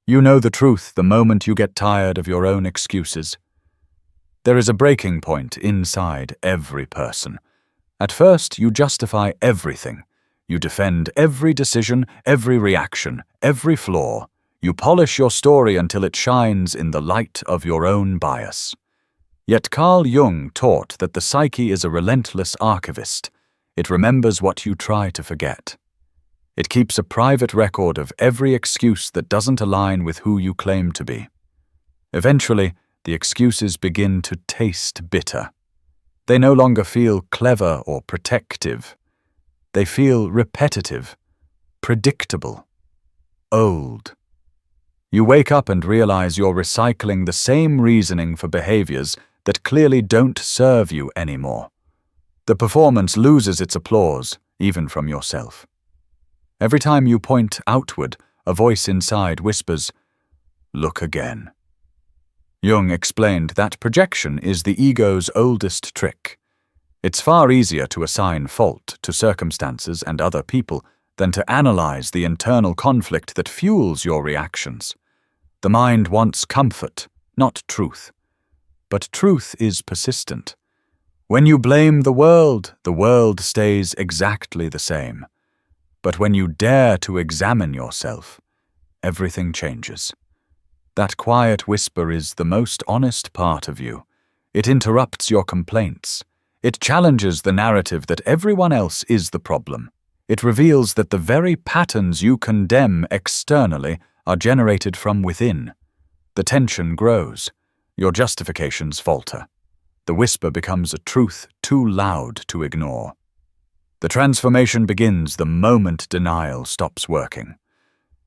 You know the truth the moment you get tired of your own excuses. There is a breaking point inside every person. At first, you justify everything. You defend every decision, every reaction, every flaw. You polish your story until it shines in the light of your own bias. Yet Carl Jung taught that the psyche is a relentless archivist. It remembers what you try to forget. It keeps a private record of every excuse that doesn't align with who you claim to be. Eventually, the excuses begin to taste bitter. They no longer feel clever or protective. They feel repetitive, predictable, old. You wake up and realize you're recycling the same reasoning for behaviors that clearly don't serve you anymore. The performance loses its applause, even from yourself. Every time you point outward, a voice inside whispers, "Look again." Jung explained that projection is the ego's oldest trick. It's far easier to assign fault to circumstances and other people than to analyze the internal conflict that fuels your reactions. The mind wants comfort, not truth. But truth is persistent. When you blame the world stays exactly the same. But when you dare to examine yourself, everything changes. That quiet whisper is the most honest part of you. It interrupts your complaints. It challenges the narrative that everyone else is the problem. It reveals that the very patterns you condemn externally are generated from within. The tension grows. Your justifications falter. The whisper becomes a truth too loud to ignore. The transformation begins the moment denial stops working.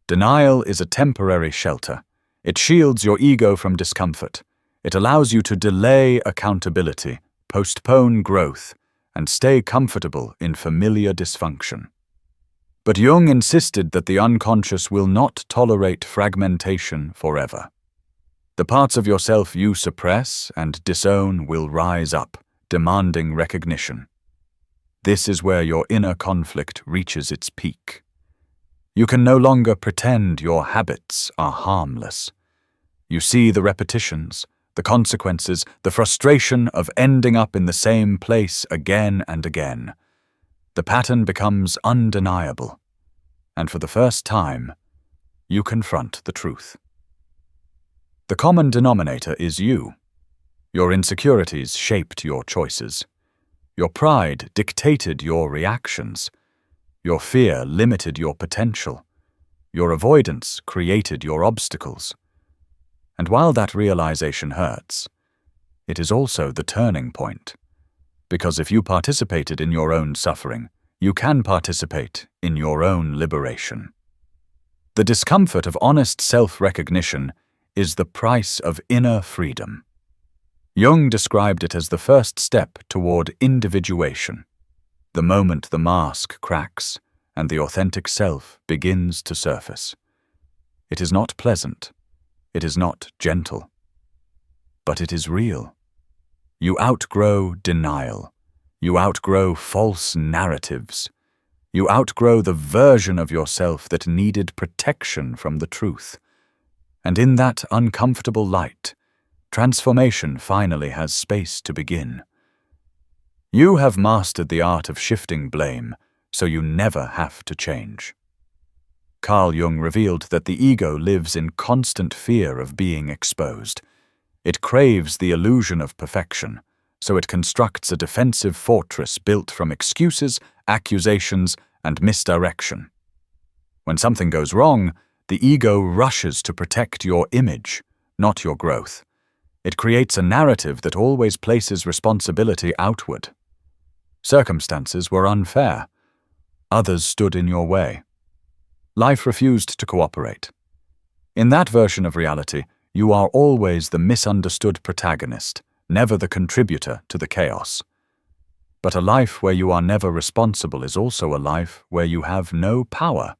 Denial is a temporary shelter. It shields your ego from discomfort. It allows you to delay accountability, postpone growth, and stay comfortable in familiar dysfunction. But Jung insisted that the unconscious will not tolerate fragmentation forever. The parts of yourself you suppress and disown will rise up, demanding recognition. This is where your inner conflict reaches its peak. You can no longer pretend your habits are harmless. You see the repetitions, the consequences, the frustration of ending up in the same place again and again. The pattern becomes undeniable, and for the first time, you confront the truth. The common denominator is you. Your insecurities shaped your choices. Your pride dictated your reactions. Your fear limited your potential. Your avoidance created your obstacles. And while that realization hurts, it is also the turning point. Because if you participated in your own suffering, you can participate in your own liberation. The discomfort of honest self-recognition is the price of inner freedom. Jung described it as the first step toward individuation, the moment the mask cracks and the authentic self begins to surface. It is not pleasant, it is not gentle, but it is real. You outgrow denial, you outgrow false narratives, you outgrow the version of yourself that needed protection from the truth. And in that uncomfortable light, transformation finally has space to begin. You have mastered the art of shifting blame, so you never have to change. Carl Jung revealed that the ego lives in constant fear of being exposed. It craves the illusion of perfection, so it constructs a defensive fortress built from excuses, accusations, and misdirection. When something goes wrong, the ego rushes to protect your image, not your growth. It creates a narrative that always places responsibility outward. Circumstances were unfair. Others stood in your way. Life refused to cooperate. In that version of reality, you are always the misunderstood protagonist, never the contributor to the chaos. But a life where you are never responsible is also a life where you have no power.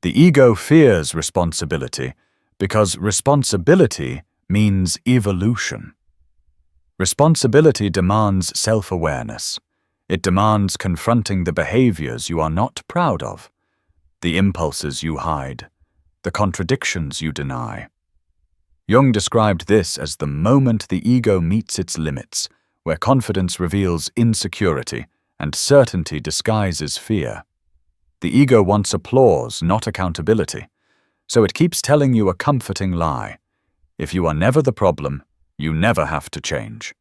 The ego fears responsibility because responsibility means evolution. Responsibility demands self-awareness. It demands confronting the behaviors you are not proud of, the impulses you hide, the contradictions you deny. Jung described this as the moment the ego meets its limits, where confidence reveals insecurity and certainty disguises fear. The ego wants applause, not accountability, so it keeps telling you a comforting lie. If you are never the problem, you never have to change.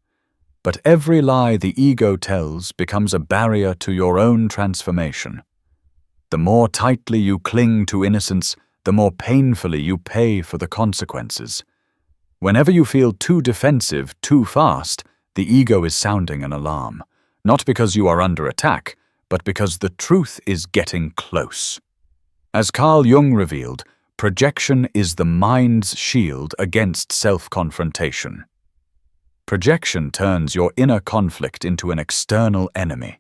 But every lie the ego tells becomes a barrier to your own transformation. The more tightly you cling to innocence, the more painfully you pay for the consequences. Whenever you feel too defensive too fast, the ego is sounding an alarm, not because you are under attack, but because the truth is getting close. As Carl Jung revealed, projection is the mind's shield against self-confrontation. Projection turns your inner conflict into an external enemy.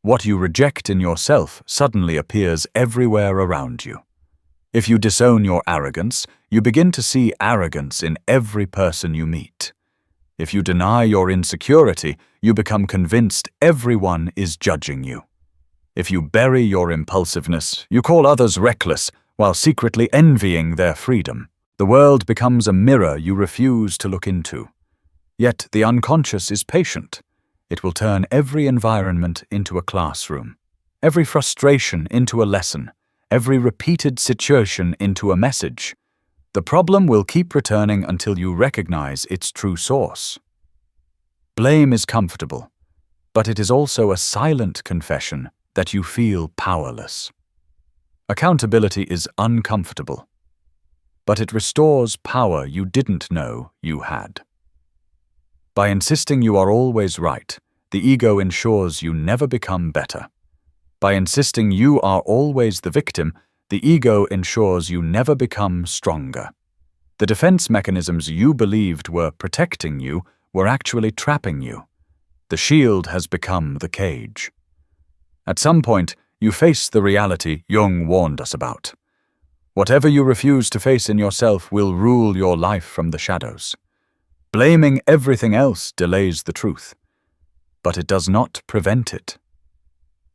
What you reject in yourself suddenly appears everywhere around you. If you disown your arrogance, you begin to see arrogance in every person you meet. If you deny your insecurity, you become convinced everyone is judging you. If you bury your impulsiveness, you call others reckless while secretly envying their freedom. The world becomes a mirror you refuse to look into. Yet the unconscious is patient. It will turn every environment into a classroom, every frustration into a lesson, every repeated situation into a message. The problem will keep returning until you recognize its true source. Blame is comfortable, but it is also a silent confession that you feel powerless. Accountability is uncomfortable, but it restores power you didn't know you had. By insisting you are always right, the ego ensures you never become better. By insisting you are always the victim, the ego ensures you never become stronger. The defense mechanisms you believed were protecting you were actually trapping you. The shield has become the cage. At some point, you face the reality Jung warned us about. Whatever you refuse to face in yourself will rule your life from the shadows. Blaming everything else delays the truth, but it does not prevent it.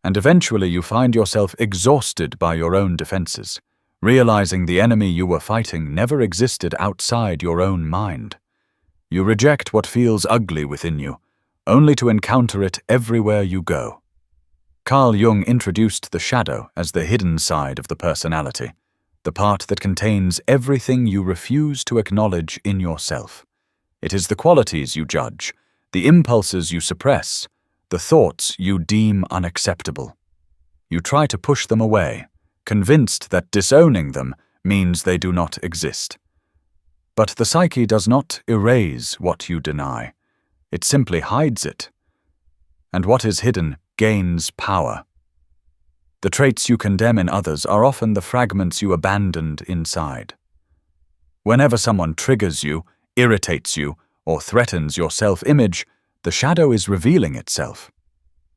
And eventually you find yourself exhausted by your own defenses, realizing the enemy you were fighting never existed outside your own mind. You reject what feels ugly within you, only to encounter it everywhere you go. Carl Jung introduced the shadow as the hidden side of the personality, the part that contains everything you refuse to acknowledge in yourself. It is the qualities you judge, the impulses you suppress, the thoughts you deem unacceptable. You try to push them away, convinced that disowning them means they do not exist. But the psyche does not erase what you deny. It simply hides it. And what is hidden gains power. The traits you condemn in others are often the fragments you abandoned inside. Whenever someone triggers you, irritates you, or threatens your self-image, the shadow is revealing itself.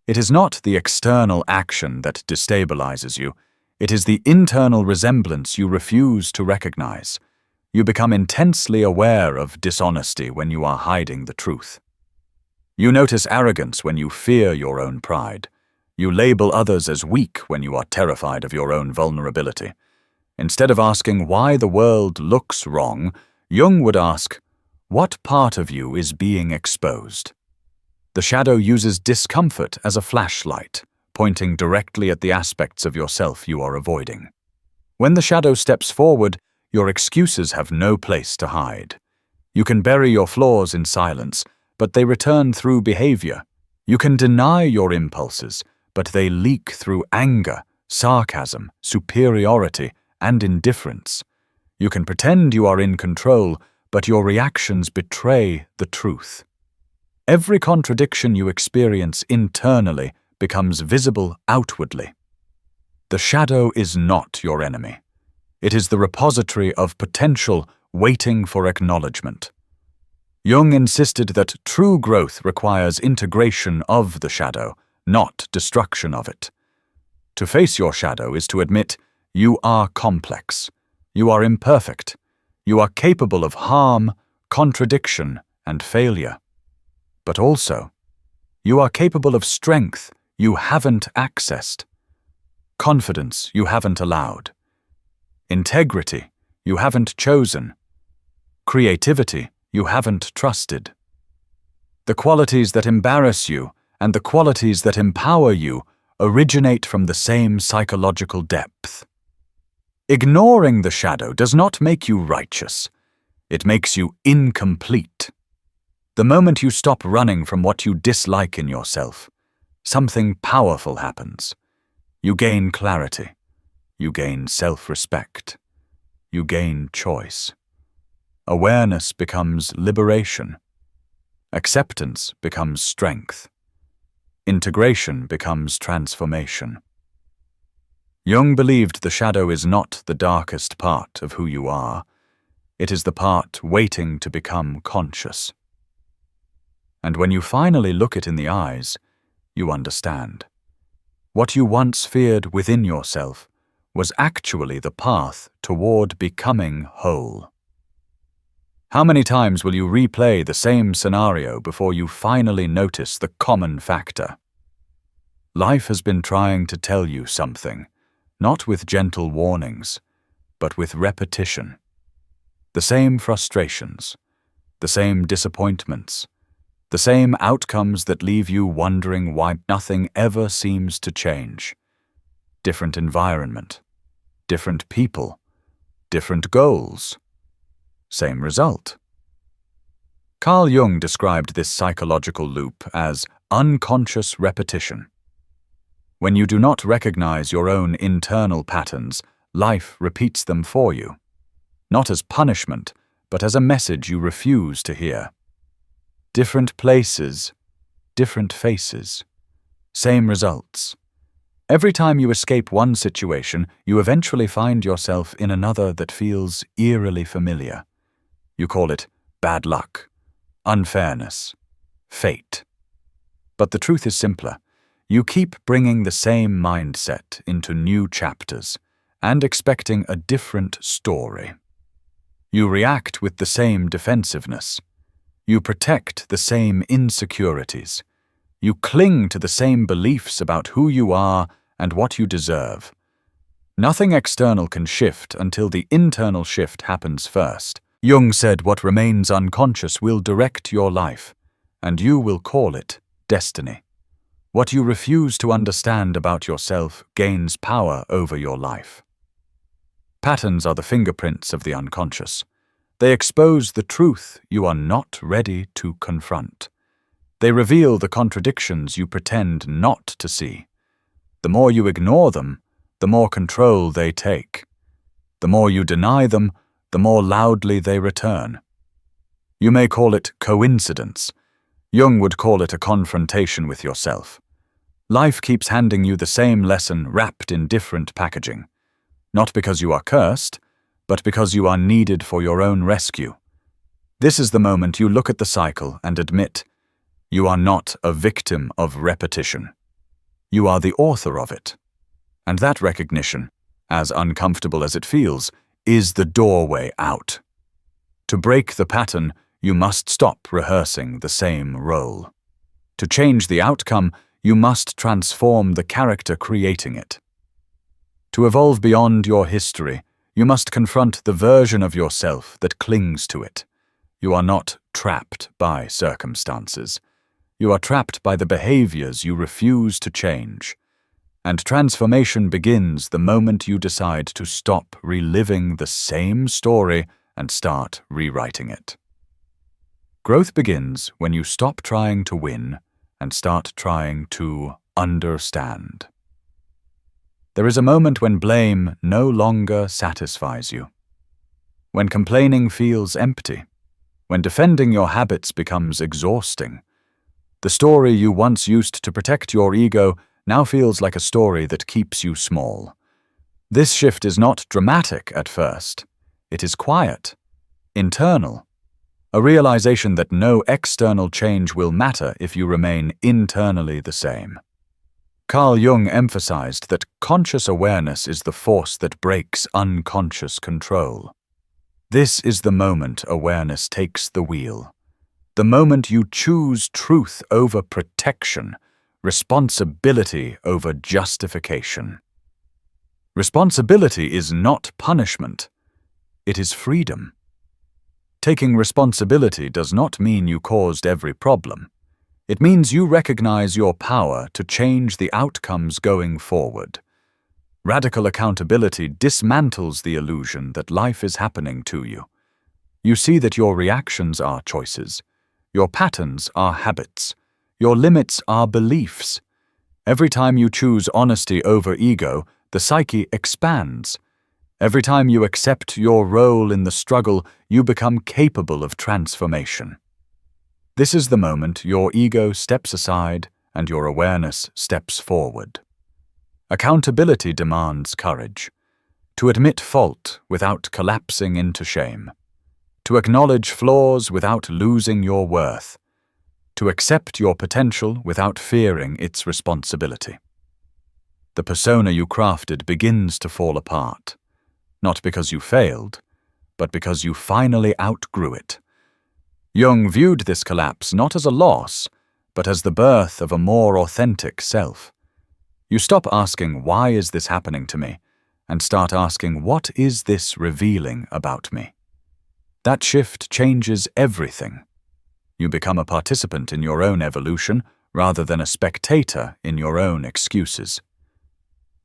It is not the external action that destabilizes you. It is the internal resemblance you refuse to recognize. You become intensely aware of dishonesty when you are hiding the truth. You notice arrogance when you fear your own pride. You label others as weak when you are terrified of your own vulnerability. Instead of asking why the world looks wrong, Jung would ask, what part of you is being exposed? The shadow uses discomfort as a flashlight, pointing directly at the aspects of yourself you are avoiding. When the shadow steps forward, your excuses have no place to hide. You can bury your flaws in silence, but they return through behavior. You can deny your impulses, but they leak through anger, sarcasm, superiority, and indifference. You can pretend you are in control, but your reactions betray the truth. Every contradiction you experience internally becomes visible outwardly. The shadow is not your enemy. It is the repository of potential waiting for acknowledgement. Jung insisted that true growth requires integration of the shadow, not destruction of it. To face your shadow is to admit you are complex, you are imperfect, you are capable of harm, contradiction, and failure. But also, you are capable of strength you haven't accessed, confidence you haven't allowed, integrity you haven't chosen. Creativity, you haven't trusted. The qualities that embarrass you and the qualities that empower you originate from the same psychological depth. Ignoring the shadow does not make you righteous. It makes you incomplete. The moment you stop running from what you dislike in yourself, something powerful happens. You gain clarity. You gain self-respect. You gain choice. Awareness becomes liberation. Acceptance becomes strength. Integration becomes transformation. Jung believed the shadow is not the darkest part of who you are. It is the part waiting to become conscious. And when you finally look it in the eyes, you understand. What you once feared within yourself was actually the path toward becoming whole. How many times will you replay the same scenario before you finally notice the common factor? Life has been trying to tell you something, not with gentle warnings, but with repetition. The same frustrations, the same disappointments, the same outcomes that leave you wondering why nothing ever seems to change. Different environment, different people, different goals. Same result. Carl Jung described this psychological loop as unconscious repetition. When you do not recognize your own internal patterns, life repeats them for you, not as punishment, but as a message you refuse to hear. Different places, different faces, same results. Every time you escape one situation, you eventually find yourself in another that feels eerily familiar. You call it bad luck, unfairness, fate. But the truth is simpler. You keep bringing the same mindset into new chapters and expecting a different story. You react with the same defensiveness. You protect the same insecurities. You cling to the same beliefs about who you are and what you deserve. Nothing external can shift until the internal shift happens first. Jung said what remains unconscious will direct your life, and you will call it destiny. What you refuse to understand about yourself gains power over your life. Patterns are the fingerprints of the unconscious. They expose the truth you are not ready to confront. They reveal the contradictions you pretend not to see. The more you ignore them, the more control they take. The more you deny them, the more loudly they return. You may call it coincidence. Jung would call it a confrontation with yourself. Life keeps handing you the same lesson wrapped in different packaging. Not because you are cursed, but because you are needed for your own rescue. This is the moment you look at the cycle and admit, you are not a victim of repetition. You are the author of it. And that recognition, as uncomfortable as it feels, is the doorway out. To break the pattern, you must stop rehearsing the same role. To change the outcome, you must transform the character creating it. To evolve beyond your history, you must confront the version of yourself that clings to it. You are not trapped by circumstances. You are trapped by the behaviors you refuse to change. And transformation begins the moment you decide to stop reliving the same story and start rewriting it. Growth begins when you stop trying to win and start trying to understand. There is a moment when blame no longer satisfies you. When complaining feels empty. When defending your habits becomes exhausting. The story you once used to protect your ego now feels like a story that keeps you small. This shift is not dramatic at first. It is quiet, internal. A realization that no external change will matter if you remain internally the same. Carl Jung emphasized that conscious awareness is the force that breaks unconscious control. This is the moment awareness takes the wheel. The moment you choose truth over protection, responsibility over justification. Responsibility is not punishment. it is freedom. Taking responsibility does not mean you caused every problem. It means you recognize your power to change the outcomes going forward. Radical accountability dismantles the illusion that life is happening to you. You see that your reactions are choices. Your patterns are habits. Your limits are beliefs. Every time you choose honesty over ego, the psyche expands. Every time you accept your role in the struggle, you become capable of transformation. This is the moment your ego steps aside and your awareness steps forward. Accountability demands courage. To admit fault without collapsing into shame. To acknowledge flaws without losing your worth. To accept your potential without fearing its responsibility. The persona you crafted begins to fall apart, not because you failed, but because you finally outgrew it. Jung viewed this collapse not as a loss, but as the birth of a more authentic self. You stop asking, "Why is this happening to me?" and start asking, "What is this revealing about me?" That shift changes everything. You become a participant in your own evolution rather than a spectator in your own excuses.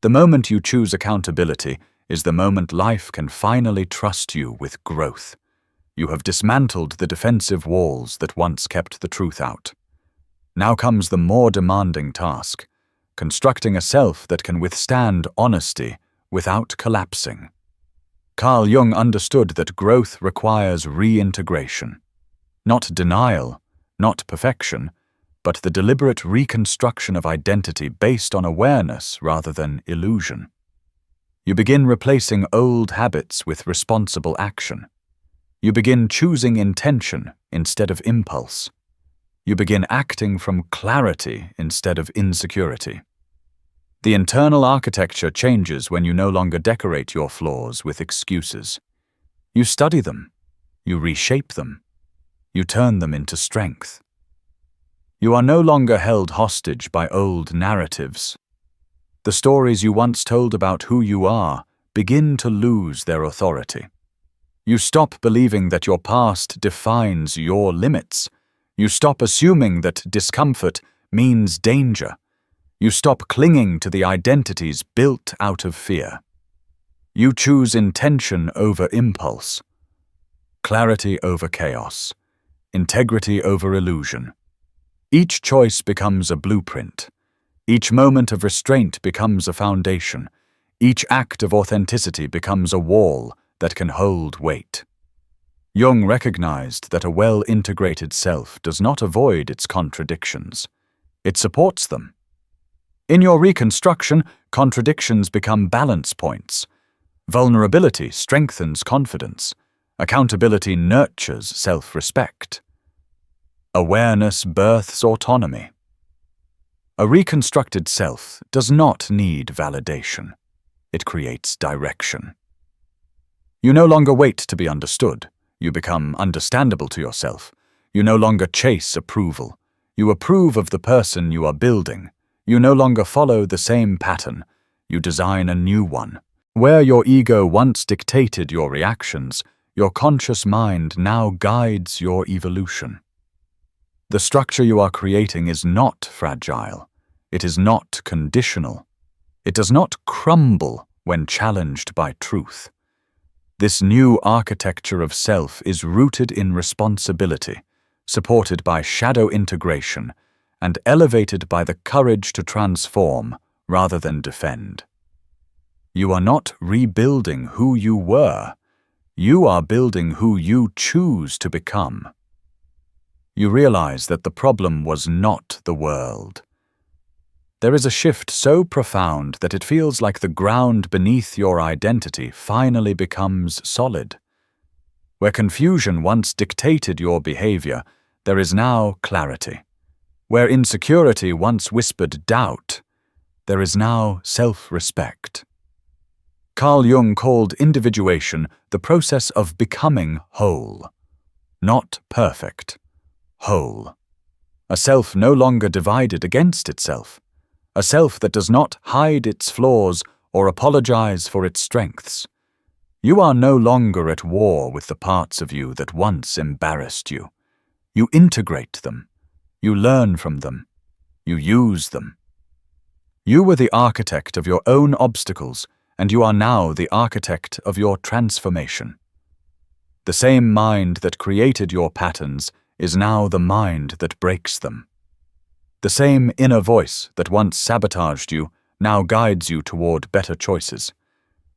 The moment you choose accountability is the moment life can finally trust you with growth. You have dismantled the defensive walls that once kept the truth out. Now comes the more demanding task, constructing a self that can withstand honesty without collapsing. Carl Jung understood that growth requires reintegration. Not denial, not perfection, but the deliberate reconstruction of identity based on awareness rather than illusion. You begin replacing old habits with responsible action. You begin choosing intention instead of impulse. You begin acting from clarity instead of insecurity. The internal architecture changes when you no longer decorate your flaws with excuses. You study them. You reshape them. You turn them into strength. You are no longer held hostage by old narratives. The stories you once told about who you are begin to lose their authority. You stop believing that your past defines your limits. You stop assuming that discomfort means danger. You stop clinging to the identities built out of fear. You choose intention over impulse, clarity over chaos, integrity over illusion. Each choice becomes a blueprint. Each moment of restraint becomes a foundation. Each act of authenticity becomes a wall that can hold weight. Jung recognized that a well-integrated self does not avoid its contradictions. It supports them. In your reconstruction, contradictions become balance points. Vulnerability strengthens confidence. Accountability nurtures self-respect. Awareness births autonomy. A reconstructed self does not need validation. It creates direction. You no longer wait to be understood. You become understandable to yourself. You no longer chase approval. You approve of the person you are building. You no longer follow the same pattern. You design a new one. Where your ego once dictated your reactions, your conscious mind now guides your evolution. The structure you are creating is not fragile. It is not conditional. It does not crumble when challenged by truth. This new architecture of self is rooted in responsibility, supported by shadow integration, and elevated by the courage to transform rather than defend. You are not rebuilding who you were. You are building who you choose to become. You realize that the problem was not the world. There is a shift so profound that it feels like the ground beneath your identity finally becomes solid. Where confusion once dictated your behavior, there is now clarity. Where insecurity once whispered doubt, there is now self-respect. Carl Jung called individuation the process of becoming whole. Not perfect, whole. A self no longer divided against itself. A self that does not hide its flaws or apologize for its strengths. You are no longer at war with the parts of you that once embarrassed you. You integrate them. You learn from them. You use them. You were the architect of your own obstacles, and you are now the architect of your transformation. The same mind that created your patterns is now the mind that breaks them. The same inner voice that once sabotaged you now guides you toward better choices.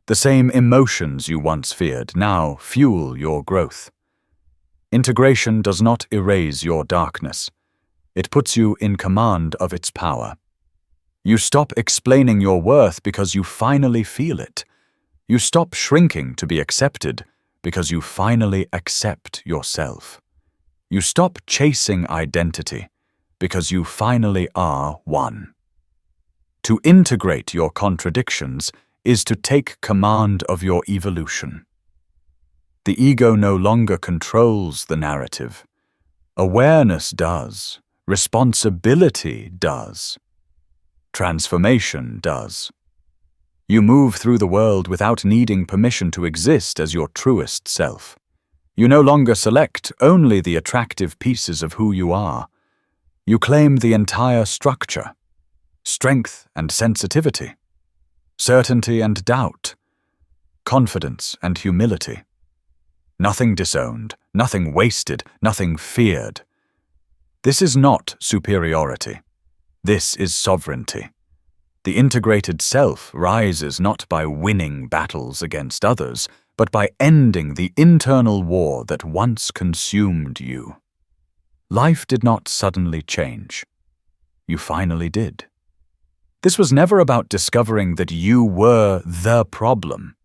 The same emotions you once feared now fuel your growth. Integration does not erase your darkness. It puts you in command of its power. You stop explaining your worth because you finally feel it. You stop shrinking to be accepted because you finally accept yourself. You stop chasing identity because you finally are one. To integrate your contradictions is to take command of your evolution. The ego no longer controls the narrative. Awareness does. Responsibility does. Transformation does. You move through the world without needing permission to exist as your truest self. You no longer select only the attractive pieces of who you are. You claim the entire structure, strength and sensitivity, certainty and doubt, confidence and humility. Nothing disowned, nothing wasted, nothing feared. This is not superiority. This is sovereignty. The integrated self rises not by winning battles against others, but by ending the internal war that once consumed you. Life did not suddenly change. You finally did. This was never about discovering that you were the problem.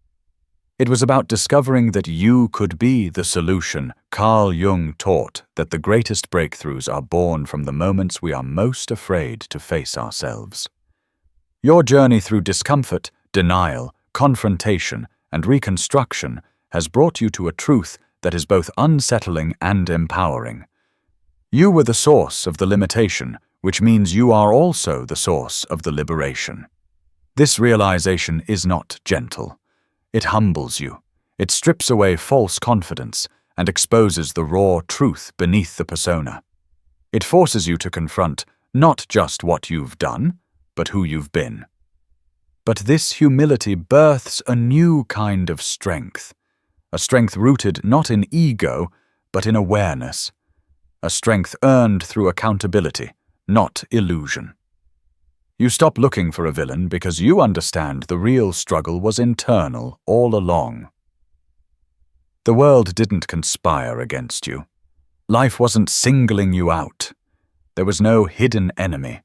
It was about discovering that you could be the solution. Carl Jung taught that the greatest breakthroughs are born from the moments we are most afraid to face ourselves. Your journey through discomfort, denial, confrontation, and reconstruction has brought you to a truth that is both unsettling and empowering. You were the source of the limitation, which means you are also the source of the liberation. This realization is not gentle. It humbles you. It strips away false confidence and exposes the raw truth beneath the persona. It forces you to confront not just what you've done, but who you've been. But this humility births a new kind of strength, a strength rooted not in ego, but in awareness, a strength earned through accountability, not illusion. You stop looking for a villain because you understand the real struggle was internal all along. The world didn't conspire against you. Life wasn't singling you out. There was no hidden enemy.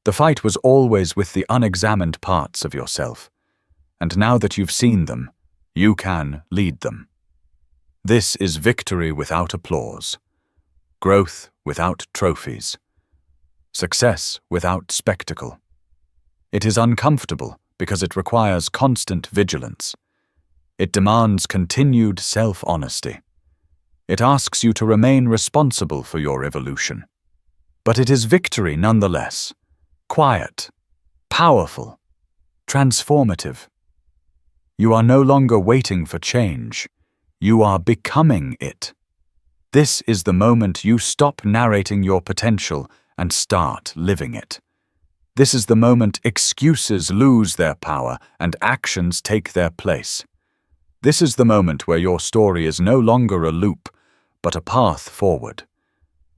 The fight was always with the unexamined parts of yourself. And now that you've seen them, you can lead them. This is victory without applause, growth without trophies, success without spectacle. It is uncomfortable because it requires constant vigilance. It demands continued self-honesty. It asks you to remain responsible for your evolution. But it is victory nonetheless. Quiet, powerful, transformative. You are no longer waiting for change. You are becoming it. This is the moment you stop narrating your potential and start living it. This is the moment excuses lose their power and actions take their place. This is the moment where your story is no longer a loop, but a path forward.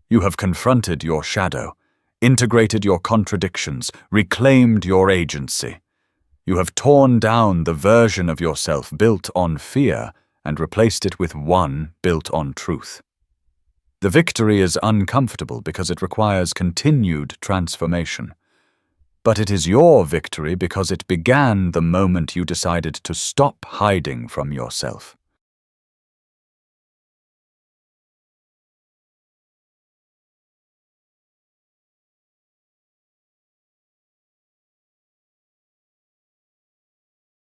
You have confronted your shadow, integrated your contradictions, reclaimed your agency. You have torn down the version of yourself built on fear and replaced it with one built on truth. The victory is uncomfortable because it requires continued transformation. But it is your victory because it began the moment you decided to stop hiding from yourself.